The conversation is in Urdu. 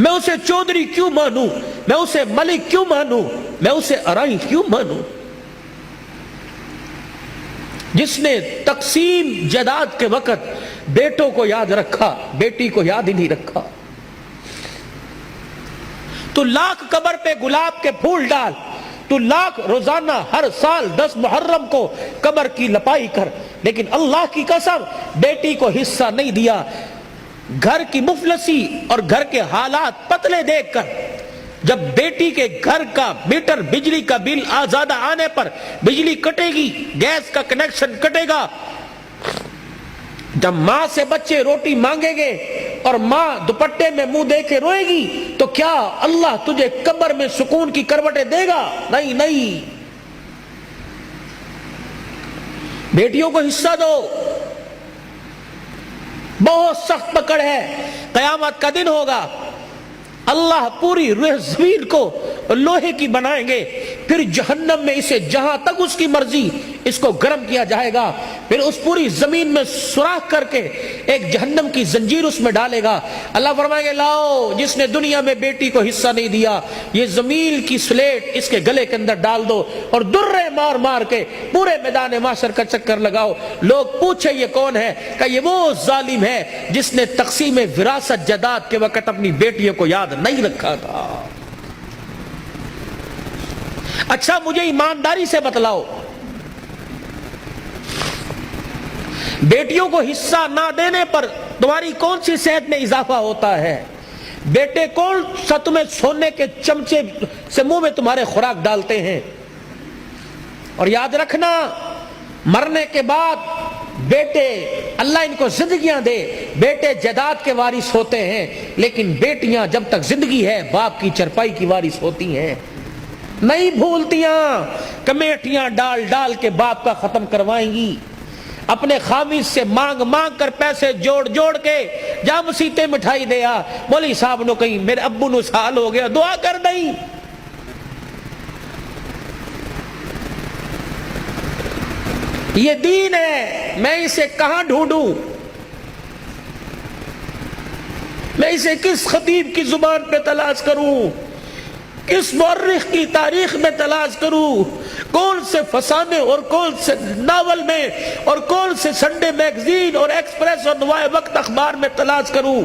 میں اسے چودھری کیوں مانوں؟ میں اسے ملک کیوں مانوں؟ میں اسے ارائی کیوں مانوں؟ جس نے تقسیم جائیداد کے وقت بیٹوں کو یاد رکھا، بیٹی کو یاد ہی نہیں رکھا۔ تو لاکھ قبر پہ گلاب کے پھول ڈال، تو لاکھ روزانہ ہر سال 10 محرم کو قبر کی لپائی کر، لیکن اللہ کی قسم بیٹی کو حصہ نہیں دیا۔ گھر کی مفلسی اور گھر کے حالات پتلے دیکھ کر، جب بیٹی کے گھر کا میٹر بجلی کا بل زیادہ آنے پر بجلی کٹے گی، گیس کا کنیکشن کٹے گا، جب ماں سے بچے روٹی مانگیں گے اور ماں دوپٹے میں منہ دے کے روئے گی، تو کیا اللہ تجھے قبر میں سکون کی کروٹیں دے گا؟ نہیں نہیں۔ بیٹیوں کو حصہ دو۔ بہت سخت پکڑ ہے، قیامت کا دن ہوگا، اللہ پوری روح زمین کو لوہے کی بنائیں گے، پھر جہنم میں اسے جہاں تک اس کی مرضی اس کو گرم کیا جائے گا، پھر اس پوری زمین میں سوراخ کر کے ایک جہنم کی زنجیر اس میں ڈالے گا۔ اللہ فرمائیں گے لاؤ، جس نے دنیا میں بیٹی کو حصہ نہیں دیا، یہ زمین کی سلیٹ اس کے گلے کے اندر ڈال دو اور درے مار مار کے پورے میدان محشر کا چکر لگاؤ۔ لوگ پوچھے یہ کون ہے؟ کہ یہ وہ ظالم ہے جس نے تقسیم وراثت جائیداد کے وقت اپنی بیٹیوں کو یاد نہیں رکھا تھا۔ اچھا مجھے ایمانداری سے بتلاؤ، بیٹیوں کو حصہ نہ دینے پر تمہاری کون سی صحت میں اضافہ ہوتا ہے؟ بیٹے کون سا تمہیں سونے کے چمچے سے منہ میں تمہارے خوراک ڈالتے ہیں؟ اور یاد رکھنا، مرنے کے بعد بیٹے، اللہ ان کو زندگیاں دے، بیٹے جائیداد کے وارث ہوتے ہیں، لیکن بیٹیاں جب تک زندگی ہے باپ کی چرپائی کی وارث ہوتی ہیں۔ نہیں بھولتیاں، کمیٹیاں ڈال ڈال کے باپ کا ختم کروائیں گی، اپنے خامد سے مانگ مانگ کر پیسے جوڑ جوڑ کے جا مسیطے مٹھائی دیا، مولوی صاحب نو کہیں میرے ابو نو سال ہو گیا دعا کر دیں۔ یہ دین ہے، میں اسے کہاں ڈھونڈوں؟ میں اسے کس خطیب کی زبان پہ تلاش کروں؟ کس مورخ کی تاریخ میں تلاش کروں؟ کون سے فسانے اور کون سے ناول میں اور کون سے سنڈے میگزین اور ایکسپریس اور نوائے وقت اخبار میں تلاش کروں؟